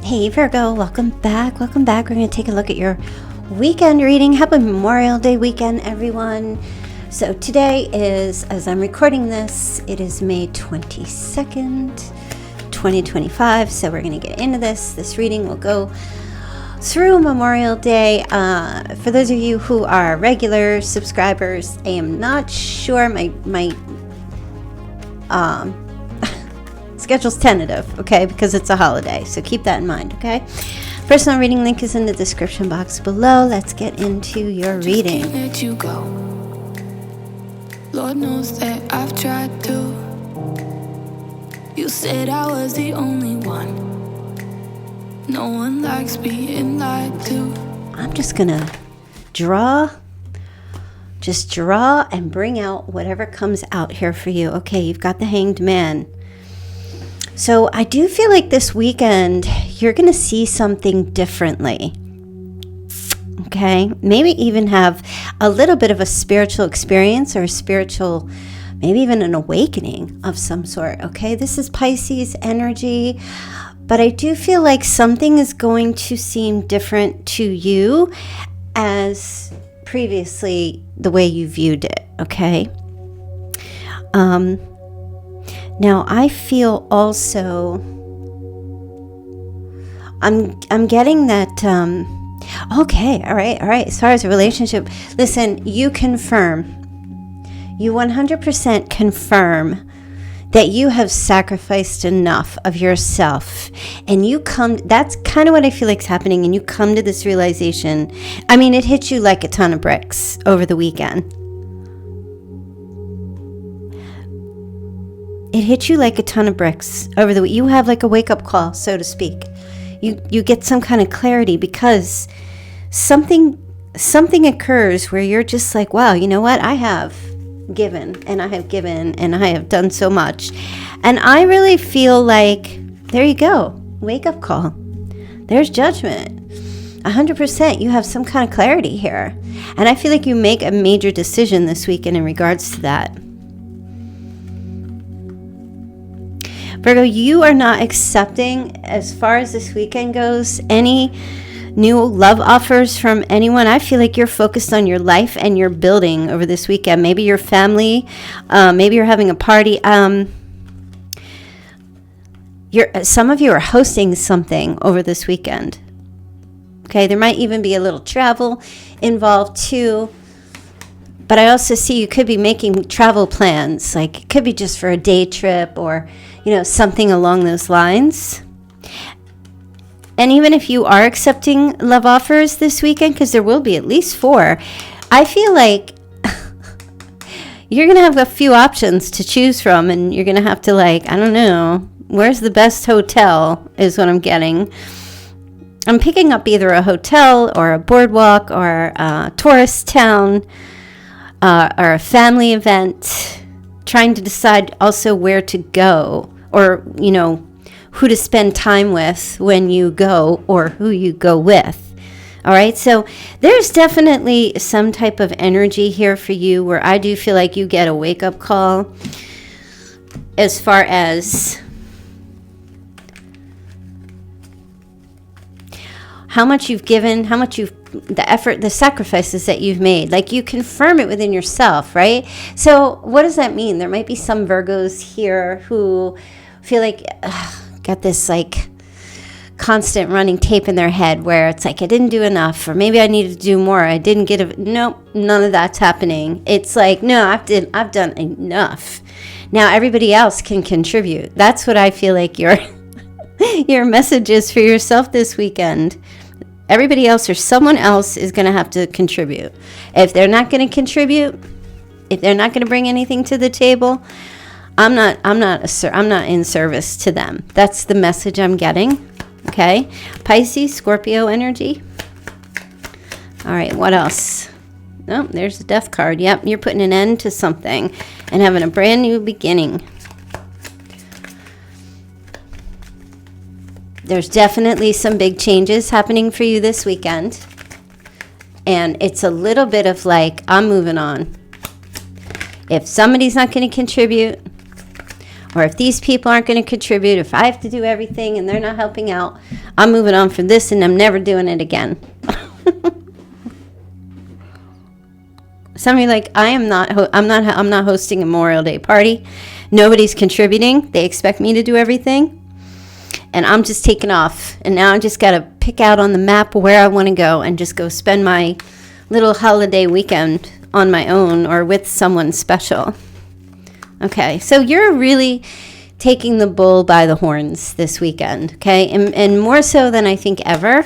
Hey Virgo, welcome back. Welcome back. We're going to take a look at your weekend reading. Happy Memorial Day weekend, everyone. So today is, as I'm recording this, it is May 22nd, 2025. So we're going to get into this. This reading will go through Memorial Day. For those of you who are regular subscribers, I am not sure my schedule's tentative, okay, because it's a holiday, so keep that in mind, okay? Personal reading link is in the description box below. Let's get into your reading. Can't let you go. Lord knows that I've tried to. You said I was the only one. No one likes being lied to. I'm just gonna draw and bring out whatever comes out here for you. Okay, you've got the Hanged Man. So I do feel like this weekend you're going to see something differently. Okay? Maybe even have a little bit of a spiritual experience or a spiritual, maybe even an awakening of some sort. Okay? This is Pisces energy, but I do feel like something is going to seem different to you as previously the way you viewed it. Okay? Now I feel also, I'm getting that, okay, all right. As far as a relationship, listen, you 100% confirm that you have sacrificed enough of yourself, and that's kind of what I feel like is happening, and you come to this realization. I mean, it hit you like a ton of bricks over the weekend. It hit you like a ton of bricks over the week. You have like a wake-up call, so to speak. You get some kind of clarity because something occurs where you're just like, wow, you know what? I have given and I have done so much. And I really feel like, there you go, wake-up call. There's judgment. 100%, you have some kind of clarity here. And I feel like you make a major decision this weekend in regards to that. Virgo, you are not accepting, as far as this weekend goes, any new love offers from anyone. I feel like you're focused on your life and your building over this weekend. Maybe your family, maybe you're having a party. Some of you are hosting something over this weekend. Okay, there might even be a little travel involved too. But I also see you could be making travel plans. Like it could be just for a day trip or, something along those lines. And even if you are accepting love offers this weekend, because there will be at least 4, I feel like you're going to have a few options to choose from. And you're going to have to I don't know, where's the best hotel is what I'm getting. I'm picking up either a hotel or a boardwalk or a tourist town. Or a family event, trying to decide also where to go or, who to spend time with when you go or who you go with. All right. So there's definitely some type of energy here for you where I do feel like you get a wake up call as far as how much you've given, the effort, the sacrifices that you've made. Like you confirm it within yourself, right? So what does that mean? There might be some Virgos here who feel like, got this constant running tape in their head where it's like, I didn't do enough, or maybe I needed to do more. I didn't get nope, none of that's happening. It's like, no, I've done enough. Now everybody else can contribute. That's what I feel like your message is for yourself this weekend. Everybody else or someone else is going to have to contribute. If they're not going to contribute, if they're not going to bring anything to the table, I'm not in service to them. That's the message I'm getting. Okay? Pisces, Scorpio energy. All right, what else? Oh, there's the Death card. Yep, you're putting an end to something and having a brand new beginning. There's definitely some big changes happening for you this weekend. And it's a little bit of I'm moving on. If somebody's not going to contribute, Or if these people aren't going to contribute, if I have to do everything and they're not helping out, I'm moving on from this and I'm never doing it again. Some of you like, I'm not hosting a Memorial Day party. Nobody's contributing. They expect me to do everything. And I'm just taking off. And now I just got to pick out on the map where I want to go and just go spend my little holiday weekend on my own or with someone special. Okay, so you're really taking the bull by the horns this weekend, okay? And more so than I think ever,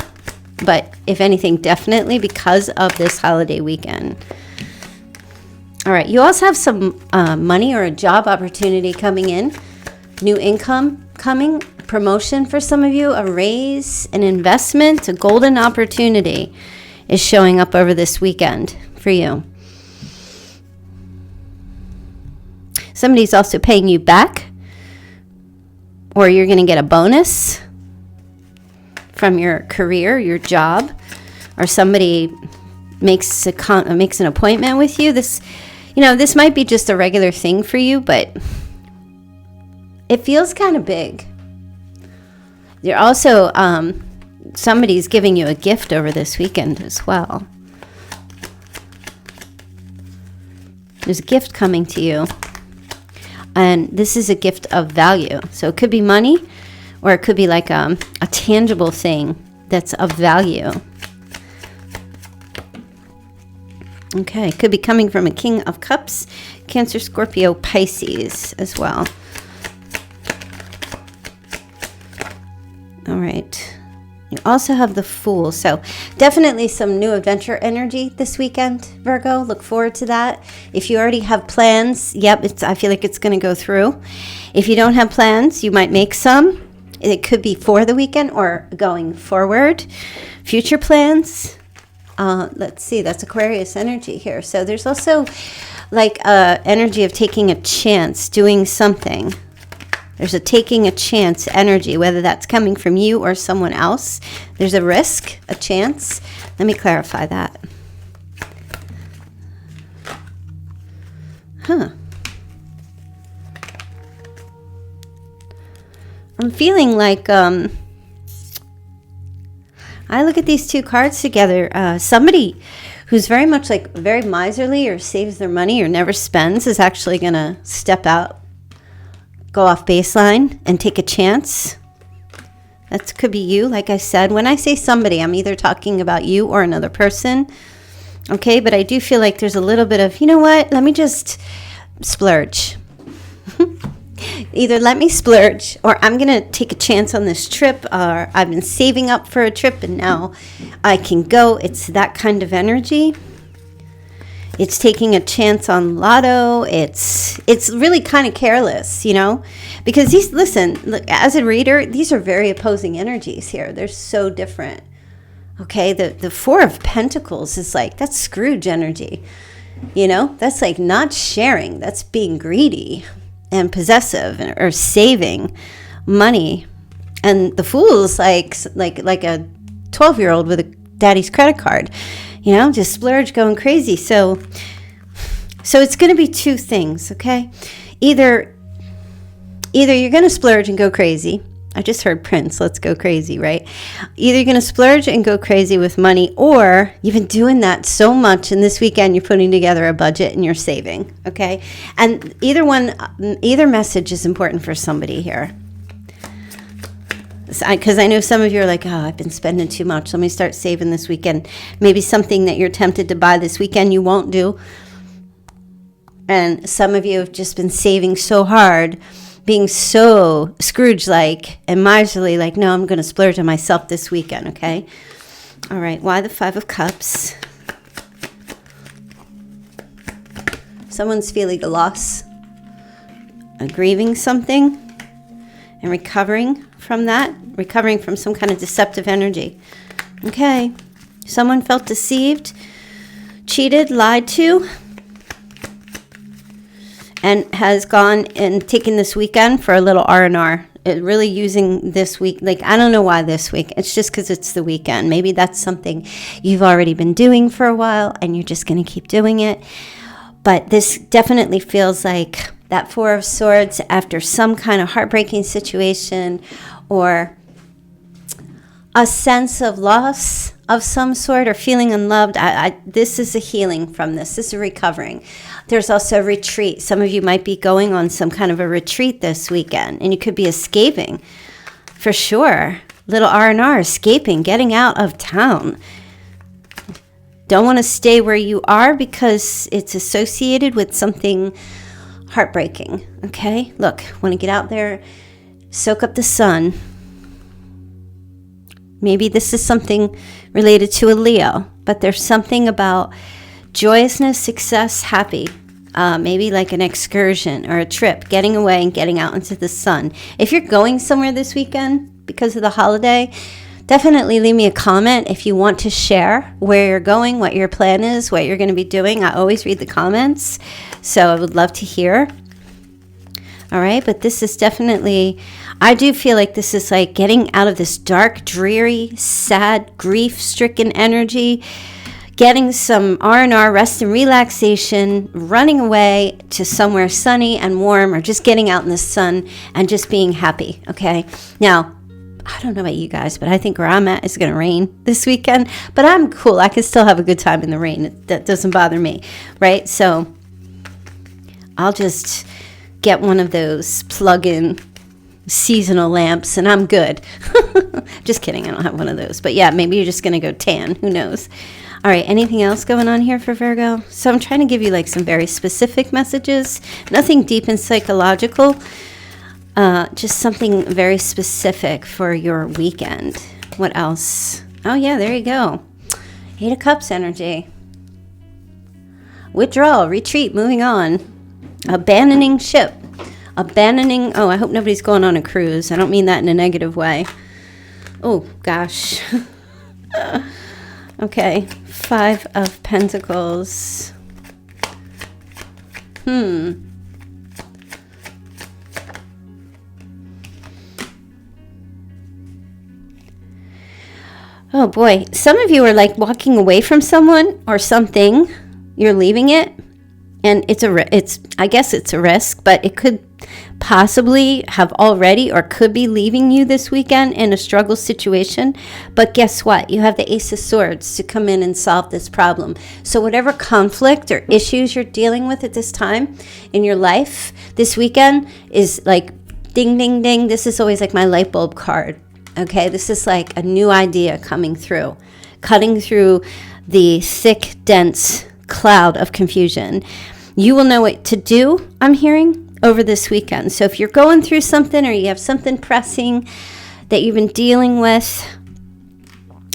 but if anything, definitely because of this holiday weekend. All right, you also have some money or a job opportunity coming in, new income coming, promotion for some of you, a raise, an investment, a golden opportunity is showing up over this weekend for you. Somebody's also paying you back, or you're going to get a bonus from your career, your job, or somebody makes an appointment with you. This might be just a regular thing for you, but it feels kind of big. You're also somebody's giving you a gift over this weekend as well. There's a gift coming to you. And this is a gift of value. So it could be money, or it could be like a tangible thing that's of value. Okay, it could be coming from a King of Cups, Cancer, Scorpio, Pisces as well. All right. You also have the Fool. So definitely some new adventure energy this weekend, Virgo. Look forward to that. If you already have plans, I feel like it's going to go through. If you don't have plans, you might make some. It could be for the weekend or going forward. Future plans. Let's see. That's Aquarius energy here. So there's also like energy of taking a chance, doing something. There's a taking a chance energy, whether that's coming from you or someone else. There's a risk, a chance. Let me clarify that. I'm feeling like I look at these two cards together. Somebody who's very much like very miserly or saves their money or never spends is actually going to step out, go off baseline and take a chance. That could be you. Like I said, when I say somebody, I'm either talking about you or another person. Okay, but I do feel like there's a little bit of, you know what, let me just splurge. Either let me splurge or I'm going to take a chance on this trip, or I've been saving up for a trip and now I can go. It's that kind of energy. It's taking a chance on lotto. It's really kind of careless, because look, as a reader, these are very opposing energies here. They're so different. Okay, the Four of Pentacles is like, that's Scrooge energy. That's like not sharing. That's being greedy and possessive or saving money. And the Fool is like a 12-year-old with a daddy's credit card. Just splurge, going crazy. So it's going to be two things, okay? Either you're going to splurge and go crazy. I just heard Prince, let's go crazy, right? Either you're going to splurge and go crazy with money, or you've been doing that so much, and this weekend you're putting together a budget and you're saving, okay? And either message is important for somebody here. Because I know some of you are like, I've been spending too much. Let me start saving this weekend. Maybe something that you're tempted to buy this weekend you won't do. And some of you have just been saving so hard, being so Scrooge-like and miserly, like, no, I'm going to splurge on myself this weekend, okay? All right, why the Five of Cups? Someone's feeling a loss, grieving something, and recovering from that, recovering from some kind of deceptive energy. Okay, someone felt deceived, cheated, lied to, and has gone and taken this weekend for a little R&R. Really using this week, like, I don't know why this week. It's just because it's the weekend. Maybe that's something you've already been doing for a while and you're just going to keep doing it. But this definitely feels like that Four of Swords after some kind of heartbreaking situation or a sense of loss of some sort or feeling unloved. This is a healing from this. This is a recovering. There's also a retreat. Some of you might be going on some kind of a retreat this weekend, and you could be escaping for sure. Little R&R, escaping, getting out of town. Don't want to stay where you are because it's associated with something heartbreaking. Okay? Look, want to get out there, soak up the sun. Maybe this is something related to a Leo, but there's something about joyousness, success, happy. Maybe like an excursion or a trip, getting away and getting out into the sun. If you're going somewhere this weekend because of the holiday, definitely leave me a comment if you want to share where you're going, what your plan is, what you're going to be doing. I always read the comments, so I would love to hear. All right, but this is definitely, I do feel like this is like getting out of this dark, dreary, sad, grief-stricken energy, getting some R&R, rest and relaxation, running away to somewhere sunny and warm, or just getting out in the sun and just being happy, okay? Now, I don't know about you guys, but I think where I'm at is going to rain this weekend, but I'm cool. I can still have a good time in the rain. That doesn't bother me, right? So I'll just get one of those plug-in seasonal lamps and I'm good. Just kidding. I don't have one of those. But yeah, maybe you're just going to go tan. Who knows? All right. Anything else going on here for Virgo? So I'm trying to give you like some very specific messages. Nothing deep and psychological. Just something very specific for your weekend. What else? Oh yeah, there you go. 8 of Cups energy. Withdrawal, retreat, moving on. Abandoning ship. Abandoning, oh, I hope nobody's going on a cruise. I don't mean that in a negative way. Oh, gosh. Okay, 5 of Pentacles. Oh, boy. Some of you are like walking away from someone or something. You're leaving it. And I guess it's a risk, but it could possibly have already or could be leaving you this weekend in a struggle situation. But guess what? You have the Ace of Swords to come in and solve this problem. So whatever conflict or issues you're dealing with at this time in your life, this weekend is like ding, ding, ding. This is always like my light bulb card. Okay, this is like a new idea coming through, cutting through the thick, dense cloud of confusion. You will know what to do, I'm hearing, over this weekend. So if you're going through something or you have something pressing that you've been dealing with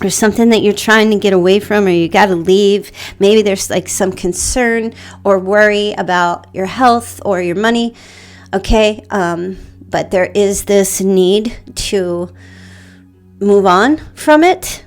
or something that you're trying to get away from or you got to leave, maybe there's like some concern or worry about your health or your money, okay? But there is this need to move on from it.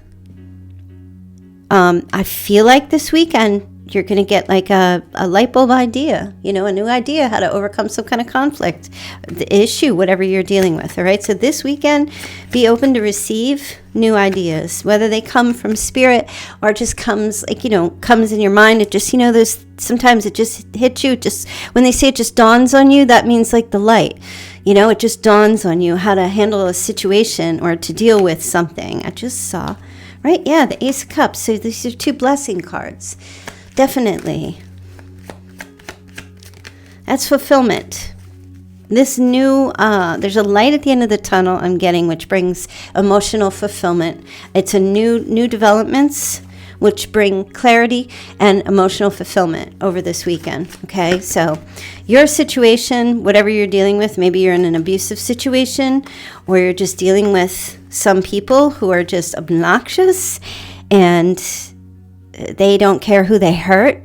I feel like this weekend you're going to get like a light bulb idea, a new idea how to overcome some kind of conflict, the issue, whatever you're dealing with. All right. So this weekend, be open to receive new ideas, whether they come from spirit or just comes like, comes in your mind. It just, there's sometimes it just hits you. Just when they say it just dawns on you, that means like the light, it just dawns on you how to handle a situation or to deal with something. I just saw, right? Yeah. The Ace of Cups. So these are 2 blessing cards. Definitely. That's fulfillment. This new, there's a light at the end of the tunnel I'm getting, which brings emotional fulfillment. It's a new developments, which bring clarity and emotional fulfillment over this weekend. Okay, so your situation, whatever you're dealing with, maybe you're in an abusive situation, or you're just dealing with some people who are just obnoxious and they don't care who they hurt,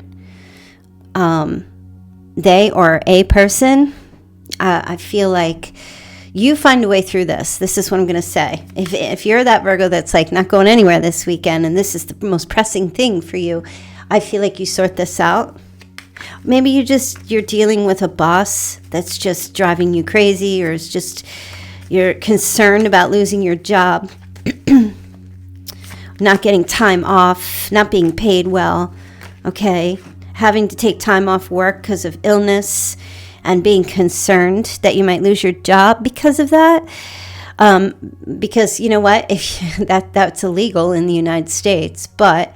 they or a person. I feel like you find a way through this. This is what I'm going to say. If you're that Virgo that's like not going anywhere this weekend and this is the most pressing thing for you, I feel like you sort this out. Maybe you're dealing with a boss that's just driving you crazy, or it's just you're concerned about losing your job. Not getting time off, not being paid well, okay? Having to take time off work because of illness, and being concerned that you might lose your job because of that. Because you know what, if that's illegal in the United States, but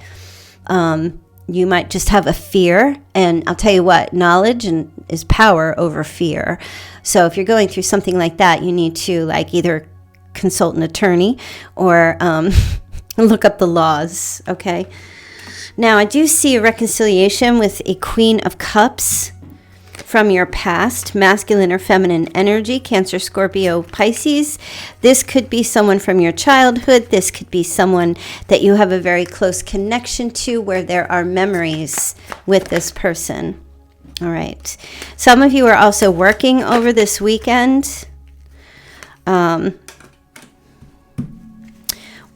you might just have a fear. And I'll tell you what, knowledge is power over fear. So if you're going through something like that, you need to like either consult an attorney or look up the laws. Okay. Now I do see a reconciliation with a Queen of Cups from your past, masculine or feminine energy, Cancer, Scorpio, Pisces. This could be someone from your childhood. This could be someone that you have a very close connection to, where there are memories with this person. All right. Some of you are also working over this weekend,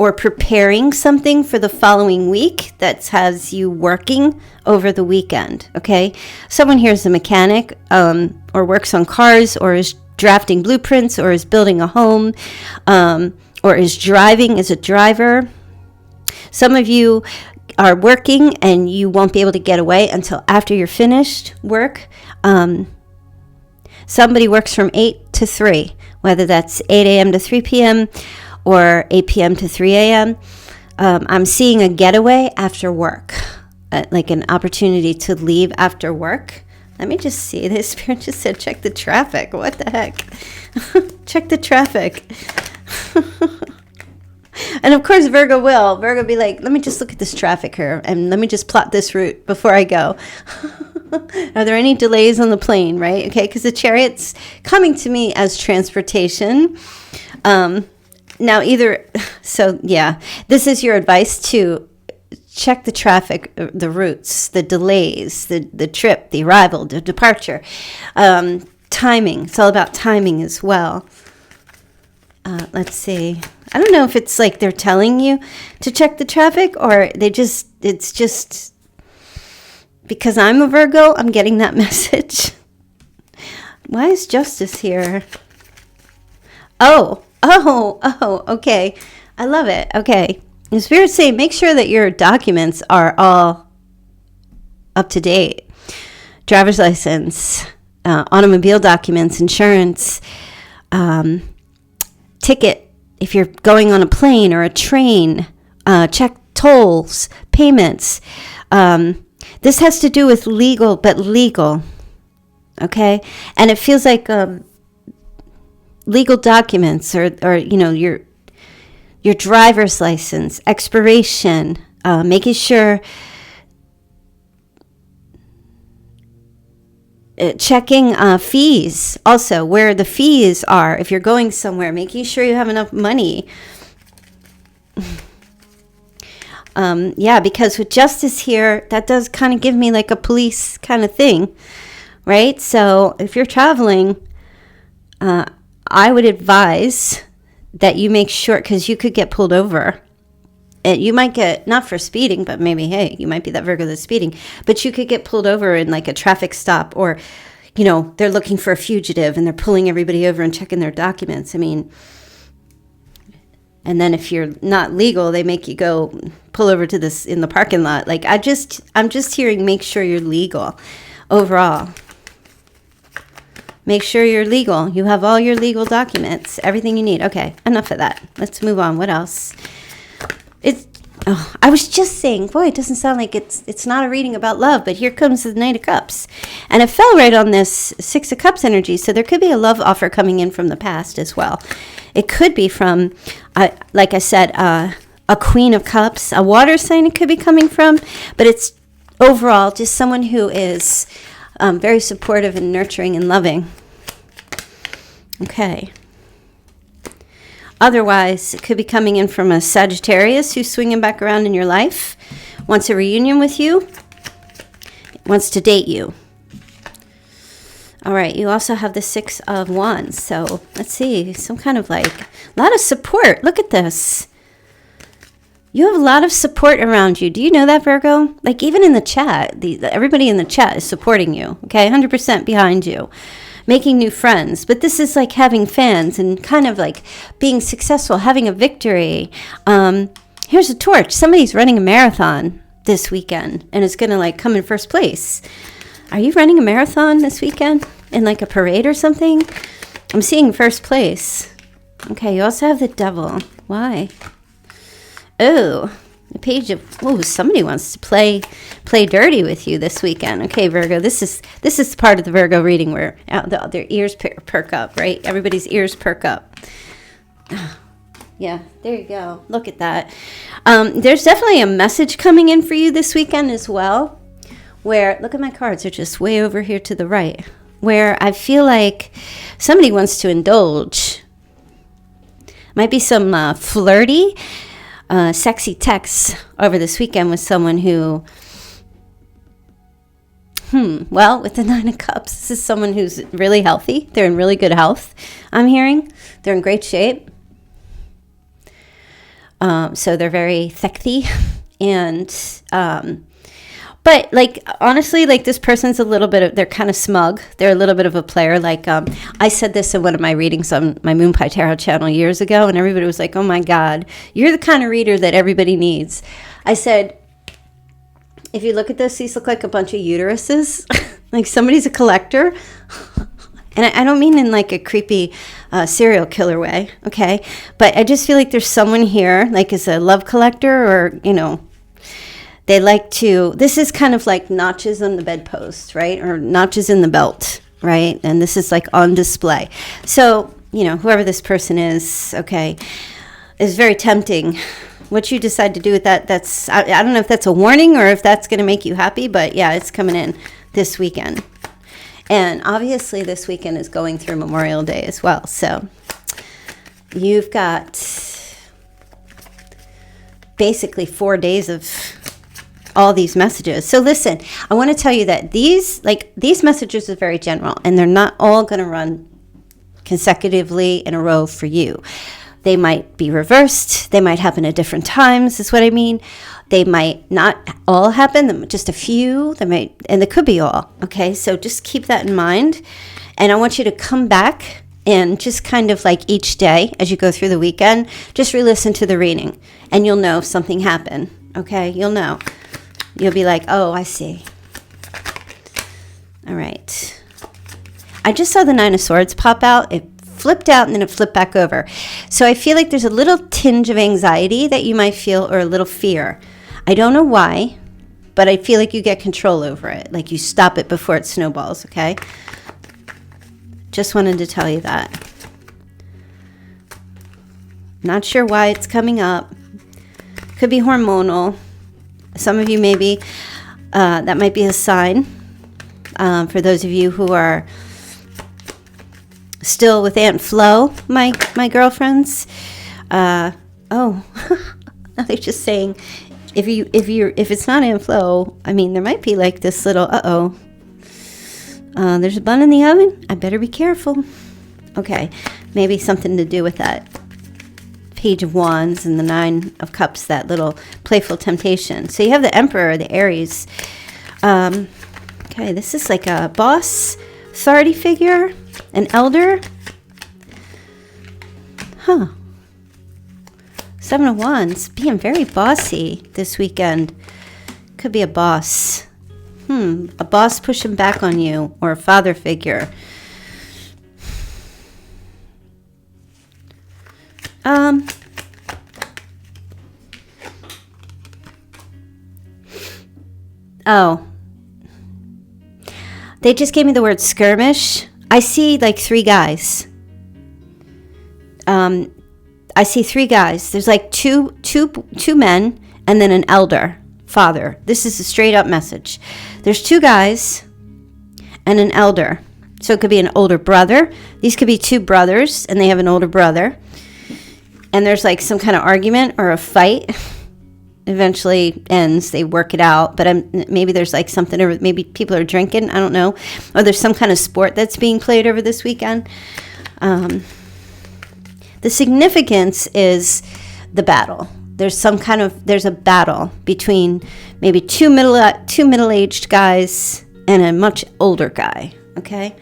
or preparing something for the following week that has you working over the weekend, okay? Someone here is a mechanic, or works on cars, or is drafting blueprints, or is building a home, or is driving as a driver. Some of you are working and you won't be able to get away until after you're finished work. Somebody works from 8 to 3, whether that's 8 a.m. to 3 p.m., or 8 p.m. to 3 a.m. I'm seeing a getaway after work, like an opportunity to leave after work. Let me just see. The Spirit just said, check the traffic. What the heck? Check the traffic. And of course, Virgo will be like, let me just look at this traffic here, and let me just plot this route before I go. Are there any delays on the plane, right? Okay, because the Chariot's coming to me as transportation. Now, this is your advice to check the traffic, the routes, the delays, the trip, the arrival, the departure, timing. It's all about timing as well. Let's see. I don't know if it's like they're telling you to check the traffic, or it's just because I'm a Virgo, I'm getting that message. Why is Justice here? Oh, okay. I love it. Okay. The Spirit's saying make sure that your documents are all up to date. Driver's license, automobile documents, insurance, ticket, if you're going on a plane or a train, check tolls, payments. This has to do with legal, okay? And it feels like legal documents, or your driver's license, expiration, making sure, checking fees, also where the fees are. If you're going somewhere, making sure you have enough money. Because with Justice here, that does kind of give me like a police kind of thing, right? So if you're traveling, I would advise that you make sure, because you could get pulled over. And you might get, not for speeding, but maybe, hey, you might be that Virgo that's speeding, but you could get pulled over in like a traffic stop, or, they're looking for a fugitive and they're pulling everybody over and checking their documents. I mean, and then if you're not legal, they make you go pull over to this in the parking lot. Like, I'm just hearing, make sure you're legal overall. Make sure you're legal. You have all your legal documents, everything you need. Okay, enough of that. Let's move on. What else? I was just saying, boy, it doesn't sound like it's not a reading about love, but here comes the Knight of Cups. And it fell right on this Six of Cups energy, so there could be a love offer coming in from the past as well. It could be from, like I said, a Queen of Cups, a water sign it could be coming from, but it's overall just someone who is very supportive and nurturing and loving. Okay. Otherwise, it could be coming in from a Sagittarius who's swinging back around in your life, wants a reunion with you, wants to date you. All right, you also have the Six of Wands. So let's see, some kind of like a lot of support. Look at this. You have a lot of support around you. Do you know that, Virgo? Like even in the chat, everybody in the chat is supporting you, okay? 100% behind you. Making new friends, but this is like having fans and kind of like being successful, having a victory. Here's a torch. Somebody's running a marathon this weekend and is going to like come in first place. Are you running a marathon this weekend? in like a parade or something. I'm seeing first place. Okay, you also have the devil. Why? Oh, the page of, oh, somebody wants to play dirty with you this weekend. Okay, Virgo, this is part of the Virgo reading where their ears perk up, right? Everybody's ears perk up. Yeah, there you go. Look at that. There's definitely a message coming in for you this weekend as well, where, look at my cards, they're just way over here to the right, where I feel like somebody wants to indulge. Might be some flirty, sexy texts over this weekend with someone who, well, with the Nine of Cups, this is someone who's really healthy. They're in really good health, I'm hearing. They're in great shape. So they're very sexy. And, but like, honestly, like this person's a little bit of, they're kind of smug. They're a little bit of a player. Like, I said this in one of my readings on my Moon Pie Tarot channel years ago, and everybody was like, oh my God, you're the kind of reader that everybody needs. I said, if you look at this, these look like a bunch of uteruses. Like somebody's a collector. And I don't mean in like a creepy serial killer way, okay? But I just feel like there's someone here, like is a love collector, or, you know, they like to, this is kind of like notches on the bedpost, right? Or notches in the belt, right? And this is like on display. So, you know, whoever this person is, okay, is very tempting. What you decide to do with that, that's, I don't know if that's a warning or if that's going to make you happy, but yeah, it's coming in this weekend. And obviously this weekend is going through Memorial Day as well. So you've got basically 4 days of all these messages. So listen, I want to tell you that these messages are very general, and they're not all going to run consecutively in a row for you. They might be reversed. They might happen at different times, is what I mean. They might not all happen, just a few. They might, and they could be all, okay? So just keep that in mind. And I want you to come back and just kind of like each day as you go through the weekend, just re-listen to the reading, and you'll know if something happened, okay? You'll know. You'll be like, oh, I see. All right. I just saw the Nine of Swords pop out. It flipped out and then it flipped back over. So I feel like there's a little tinge of anxiety that you might feel, or a little fear. I don't know why, but I feel like you get control over it. Like you stop it before it snowballs, okay? Just wanted to tell you that. Not sure why it's coming up. Could be hormonal. Some of you maybe, that might be a sign. For those of you who are still with Aunt Flo, my girlfriends. Oh, they're just saying, if it's not Aunt Flo, I mean, there might be like this little, there's a bun in the oven. I better be careful. Okay, maybe something to do with that Page of Wands and the Nine of Cups, that little playful temptation. So you have the Emperor, the Aries. Okay, this is like a boss, authority figure, an elder. Huh. Seven of Wands, being very bossy this weekend. Could be a boss. A boss pushing back on you, or a father figure. Oh. They just gave me the word skirmish. I see like 3 guys. I see 3 guys. There's like two men and then an elder, father. This is a straight up message. There's 2 guys and an elder. So it could be an older brother. These could be 2 brothers and they have an older brother. And there's like some kind of argument or a fight. Eventually ends, they work it out, but maybe there's like something, or maybe people are drinking, I don't know, or there's some kind of sport that's being played over this weekend. The significance is the battle. There's a battle between maybe two middle-aged guys and a much older guy, okay?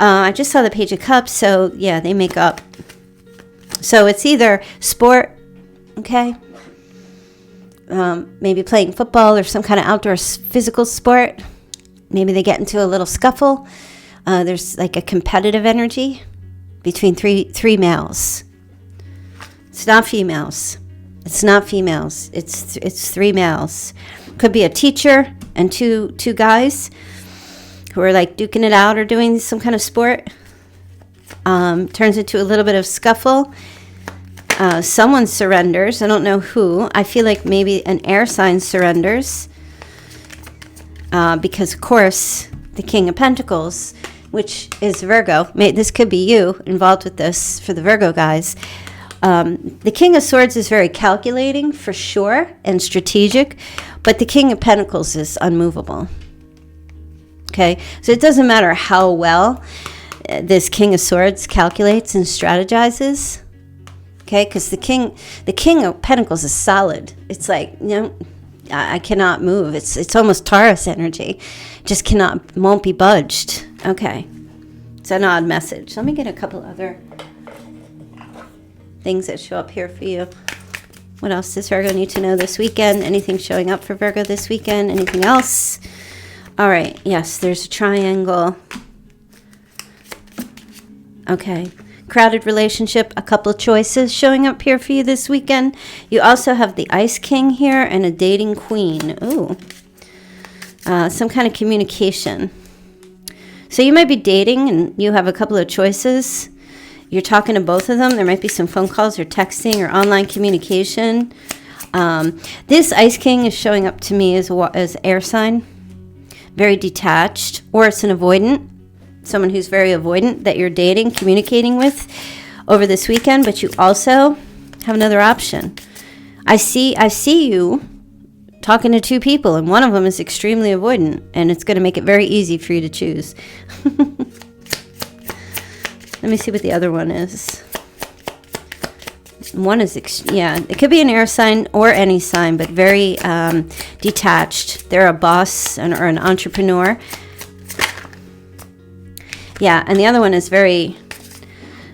I just saw the Page of Cups, so yeah, they make up. So it's either sport, okay? Maybe playing football or some kind of outdoor physical sport. Maybe they get into a little scuffle. There's like a competitive energy between three males. It's not females. It's not females. It's three males. Could be a teacher and two guys who are like duking it out or doing some kind of sport. Turns into a little bit of scuffle. Someone surrenders. I don't know who. I feel like maybe an air sign surrenders. Because, of course, the King of Pentacles, which is Virgo. This could be you involved with this for the Virgo guys. The King of Swords is very calculating for sure and strategic, but the King of Pentacles is unmovable. Okay, so it doesn't matter how well this King of Swords calculates and strategizes. Okay, because the King of Pentacles is solid. It's like, I cannot move. It's almost Taurus energy. Just won't be budged. Okay, it's an odd message. Let me get a couple other things that show up here for you. What else does Virgo need to know this weekend? Anything showing up for Virgo this weekend? Anything else? All right. Yes, there's a triangle. Okay. Crowded relationship, a couple of choices showing up here for you this weekend. You also have the Ice King here and a dating queen. Ooh. Some kind of communication. So you might be dating and you have a couple of choices. You're talking to both of them. There might be some phone calls or texting or online communication. This Ice King is showing up to me as air sign. Very detached. Or it's an avoidant. Someone who's very avoidant that you're dating, communicating with over this weekend. But you also have another option. I see you talking to two people, and one of them is extremely avoidant, and it's going to make it very easy for you to choose. Let me see what the other one is. One is, it could be an air sign or any sign, but very detached. They're a boss or an entrepreneur. Yeah, and the other one is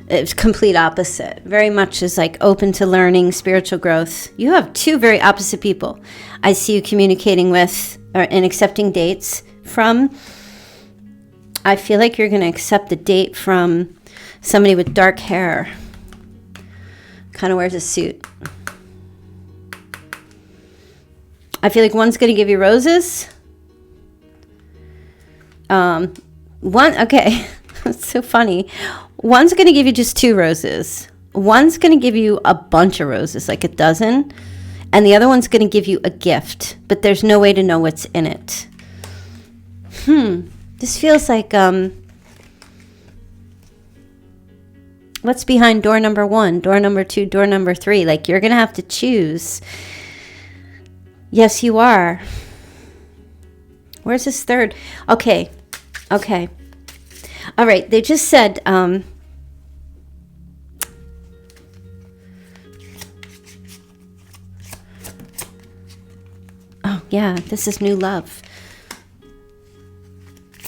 it's complete opposite. Very much is like open to learning, spiritual growth. You have two very opposite people. I see you communicating with and accepting dates from. I feel like you're going to accept a date from somebody with dark hair. Kind of wears a suit. I feel like one's going to give you roses. Okay, that's so funny. One's going to give you just 2 roses. One's going to give you a bunch of roses, like a dozen. And the other one's going to give you a gift, but there's no way to know what's in it. This feels like, what's behind door number 1, door number 2, door number 3? Like, you're going to have to choose. Yes, you are. Where's this third? Okay. All right, they just said, oh, yeah, this is new love.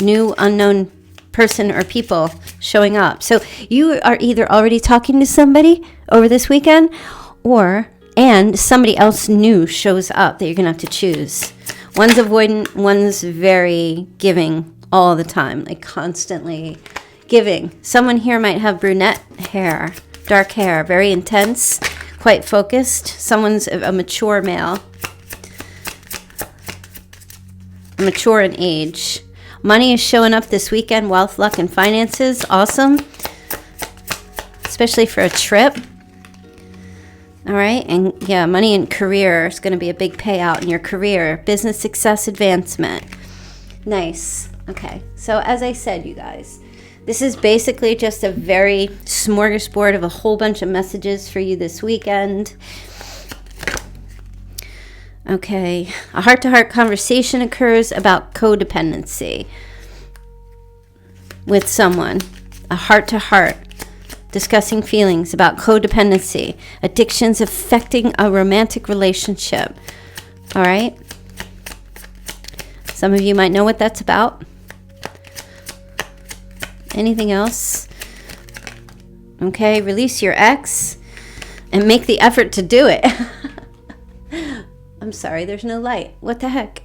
New unknown person or people showing up. So you are either already talking to somebody over this weekend, and somebody else new shows up that you're going to have to choose. One's avoidant, one's very giving all the time, like constantly giving. Someone here might have brunette hair, dark hair, very intense, quite focused. Someone's a mature male, mature in age. Money is showing up this weekend, wealth, luck, and finances. Awesome. Especially for a trip. All right. And yeah, money and career is going to be a big payout in your career. Business success, advancement. Nice. Okay. So as I said, you guys, this is basically just a very smorgasbord of a whole bunch of messages for you this weekend. Okay, a heart-to-heart conversation occurs about codependency with someone. A heart-to-heart discussing feelings about codependency, addictions affecting a romantic relationship. All right? Some of you might know what that's about. Anything else? Okay, release your ex and make the effort to do it. I'm sorry, there's no light. What the heck?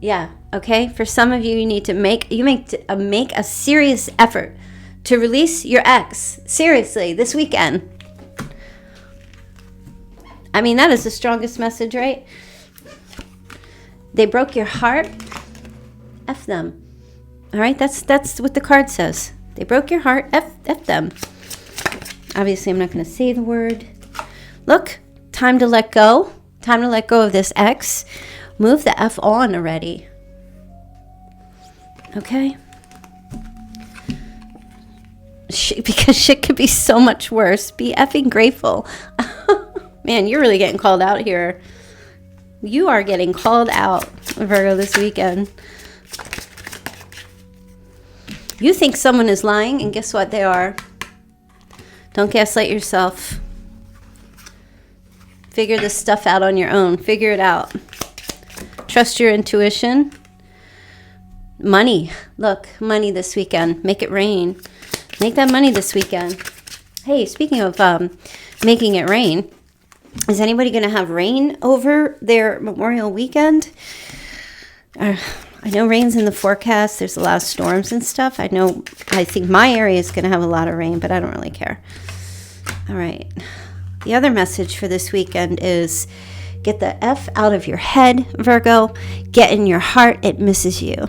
Yeah, Okay, for some of you, you need to make a serious effort to release your ex. Seriously, this weekend. I mean, that is the strongest message, right? They broke your heart. F them. All right, that's what the card says. They broke your heart. F them. Obviously, I'm not going to say the word. Look, time to let go. Time to let go of this ex. Move the F on already. Okay? Because shit could be so much worse. Be effing grateful. Man, you're really getting called out here. You are getting called out, Virgo, this weekend. You think someone is lying, and guess what? They are. Don't gaslight yourself. Figure this stuff out on your own. Figure it out. Trust your intuition. Money. Look, money this weekend. Make it rain. Make that money this weekend. Hey, speaking of making it rain, is anybody going to have rain over their Memorial weekend? I know rain's in the forecast. There's a lot of storms and stuff. I think my area is going to have a lot of rain, but I don't really care. All right. The other message for this weekend is get the F out of your head, Virgo. Get in your heart. It misses you.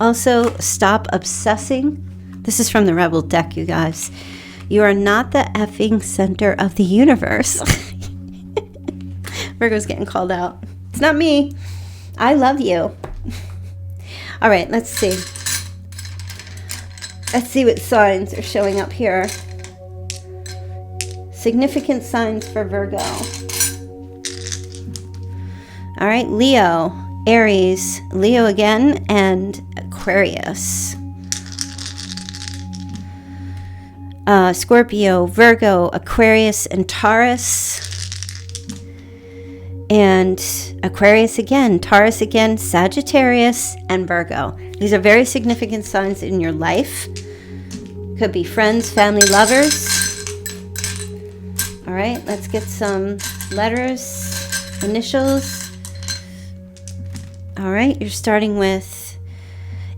Also, stop obsessing. This is from the Rebel deck, you guys. You are not the effing center of the universe. Virgo's getting called out. It's not me. I love you. All right, let's see. Let's see what signs are showing up here. Significant signs for Virgo. All right, Leo, Aries, Leo again, and Aquarius. Scorpio, Virgo, Aquarius, and Taurus. And Aquarius again, Taurus again, Sagittarius, and Virgo. These are very significant signs in your life. Could be friends, family, lovers. All right, let's get some letters, initials. All right, you're starting with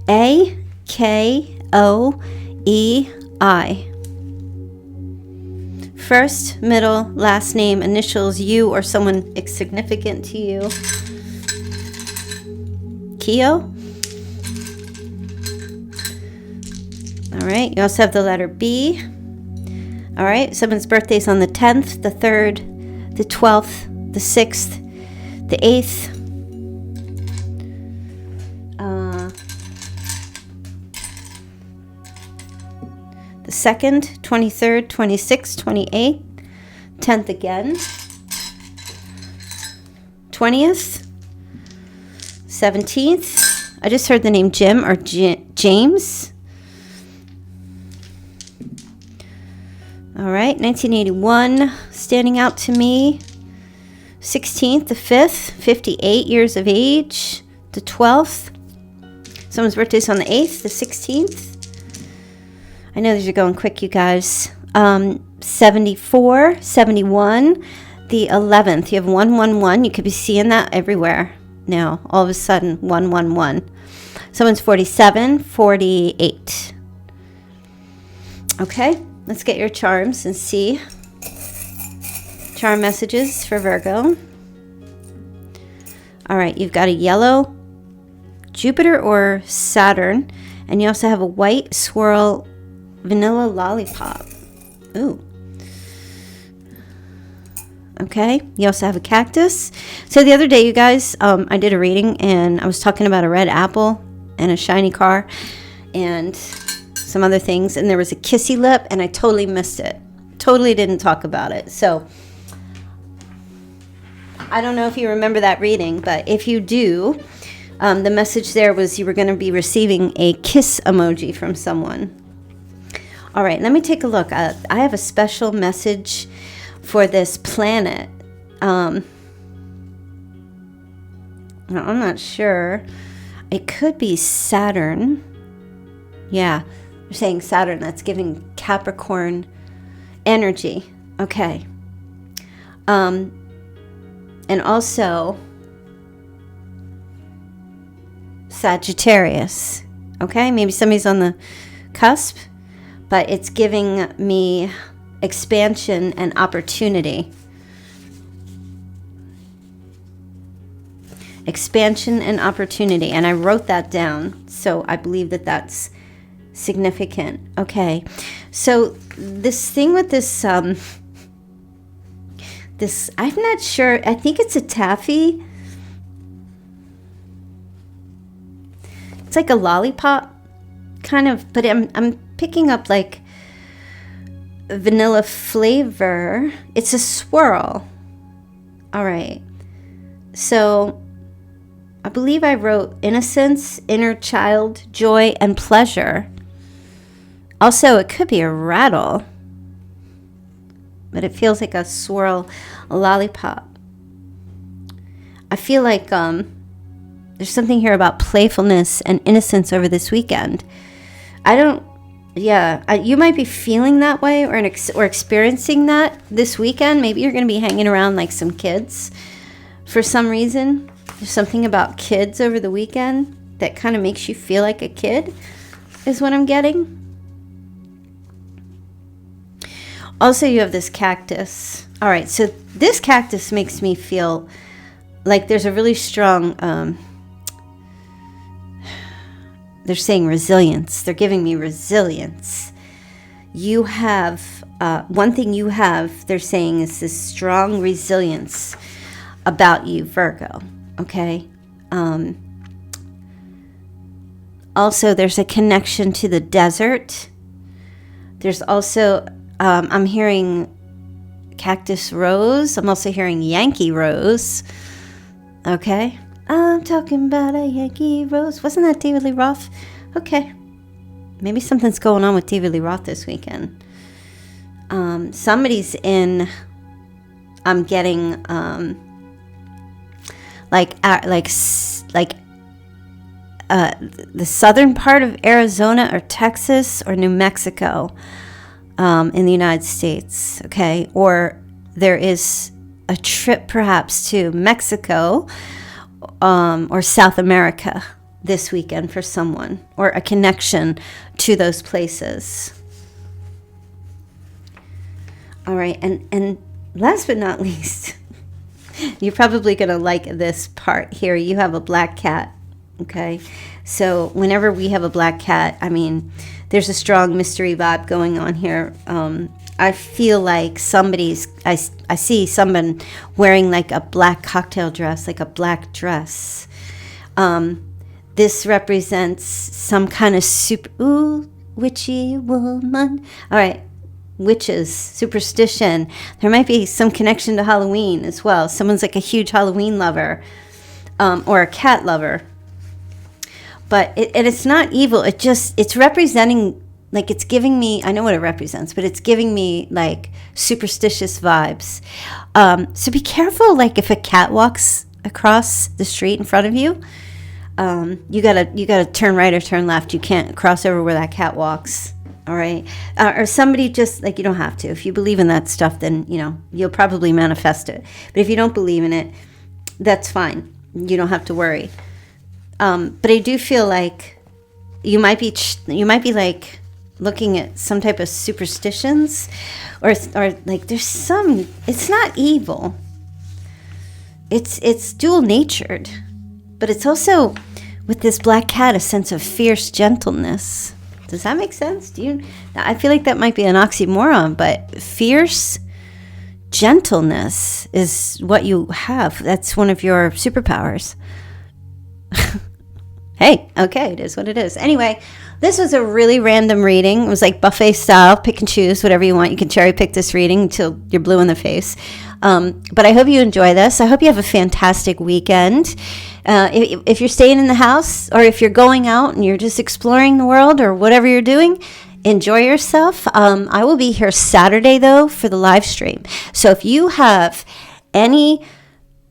A, K, O, E, I. First, middle, last name, initials, you or someone significant to you. Keo. All right, you also have the letter B. All right, someone's birthday is on the 10th, the 3rd, the 12th, the 6th, the 8th. The 2nd, 23rd, 26th, 28th, 10th again, 20th, 17th. I just heard the name Jim or James. All right, 1981, standing out to me. 16th, the 5th, 58 years of age. The 12th. Someone's birthday is on the 8th, the 16th. I know these are going quick, you guys. 74, 71, the 11th. You have 111. You could be seeing that everywhere now. All of a sudden, 111. Someone's 47, 48. Okay, let's get your charms and see. Charm messages for Virgo. All right, you've got a yellow Jupiter or Saturn, and you also have a white swirl vanilla lollipop. Ooh. Okay. You also have a cactus. So the other day, you guys, I did a reading, and I was talking about a red apple and a shiny car and some other things, and there was a kissy lip, and I totally missed it. Totally didn't talk about it. So I don't know if you remember that reading, but if you do, the message there was you were going to be receiving a kiss emoji from someone. All right, let me take a look. I have a special message for this planet. I'm not sure. It could be Saturn. Yeah, they're saying Saturn. That's giving Capricorn energy. Okay. And also, Sagittarius. Okay, maybe somebody's on the cusp, but it's giving me expansion and opportunity. Expansion and opportunity. And I wrote that down, so I believe that that's significant. Okay, so this thing with this, I'm not sure. I think it's a taffy. It's like a lollipop, kind of, but I'm picking up like vanilla flavor. It's a swirl. All right. So I believe I wrote innocence, inner child, joy, and pleasure. Also, it could be a rattle, but it feels like a swirl, a lollipop. I feel like there's something here about playfulness and innocence over this weekend. You might be feeling that way or experiencing that this weekend. Maybe you're going to be hanging around like some kids for some reason. There's something about kids over the weekend that kind of makes you feel like a kid, is what I'm getting. Also, you have this cactus. All right, so this cactus makes me feel like there's a really strong, they're saying resilience. They're giving me resilience. You have, one thing you have, they're saying, is this strong resilience about you, Virgo. Okay. Also, there's a connection to the desert. There's also, I'm hearing cactus rose. I'm also hearing Yankee rose. Okay. I'm talking about a Yankee rose. Wasn't that David Lee Roth? Okay. Maybe something's going on with David Lee Roth this weekend. Somebody's in, I'm getting, the southern part of Arizona or Texas or New Mexico in the United States, okay? Or there is a trip perhaps to Mexico or South America this weekend for someone, or a connection to those places. All right, and last but not least, you're probably going to like this part here. You have a black cat, okay? So whenever we have a black cat, I mean, there's a strong mystery vibe going on here. I feel like I see someone wearing like a black cocktail dress, like a black dress. This represents some kind of witchy woman. All right. Witches, superstition. There might be some connection to Halloween as well. Someone's like a huge Halloween lover, or a cat lover. But it's not evil. It's representing, like, it's giving me, I know what it represents, but it's giving me like superstitious vibes. So be careful, like if a cat walks across the street in front of you, you gotta turn right or turn left. You can't cross over where that cat walks. All right. Or somebody just, like, you don't have to. If you believe in that stuff, then, you'll probably manifest it. But if you don't believe in it, that's fine. You don't have to worry. But I do feel like you might be like looking at some type of superstitions or like there's some, it's not evil. It's dual natured, but it's also with this black cat, a sense of fierce gentleness. Does that make sense? I feel like that might be an oxymoron, but fierce gentleness is what you have. That's one of your superpowers. Hey, okay, it is what it is. Anyway, this was a really random reading. It was like buffet style, pick and choose, whatever you want. You can cherry pick this reading until you're blue in the face. But I hope you enjoy this. I hope you have a fantastic weekend. If you're staying in the house, or if you're going out and you're just exploring the world, or whatever you're doing, enjoy yourself. I will be here Saturday, though, for the live stream. So if you have any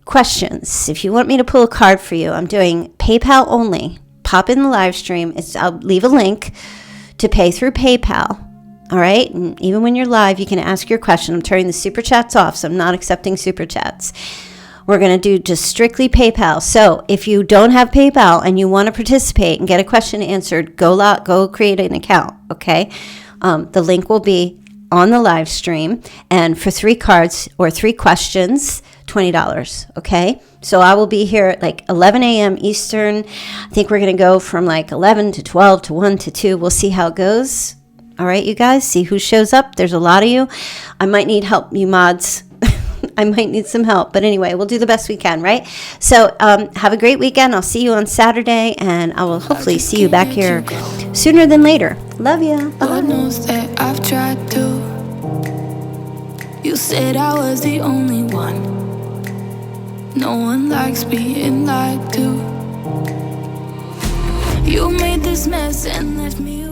questions, if you want me to pull a card for you, I'm doing PayPal only. Pop in the live stream. I'll leave a link to pay through PayPal. All right? And even when you're live, you can ask your question. I'm turning the super chats off, so I'm not accepting super chats. We're going to do just strictly PayPal. So if you don't have PayPal and you want to participate and get a question answered, go create an account, okay? The link will be on the live stream. And for 3 cards or 3 questions, $20, okay? So I will be here at like 11 a.m. Eastern. I think we're going to go from like 11 to 12 to 1 to 2. We'll see how it goes. All right, you guys, see who shows up. There's a lot of you. I might need help, you mods. I might need some help. But anyway, we'll do the best we can, right? So have a great weekend. I'll see you on Saturday, and I will hopefully see you back here sooner than later. Love you. Lord knows that I've tried to. You said I was the only one. No one likes being lied to. You made this mess and left me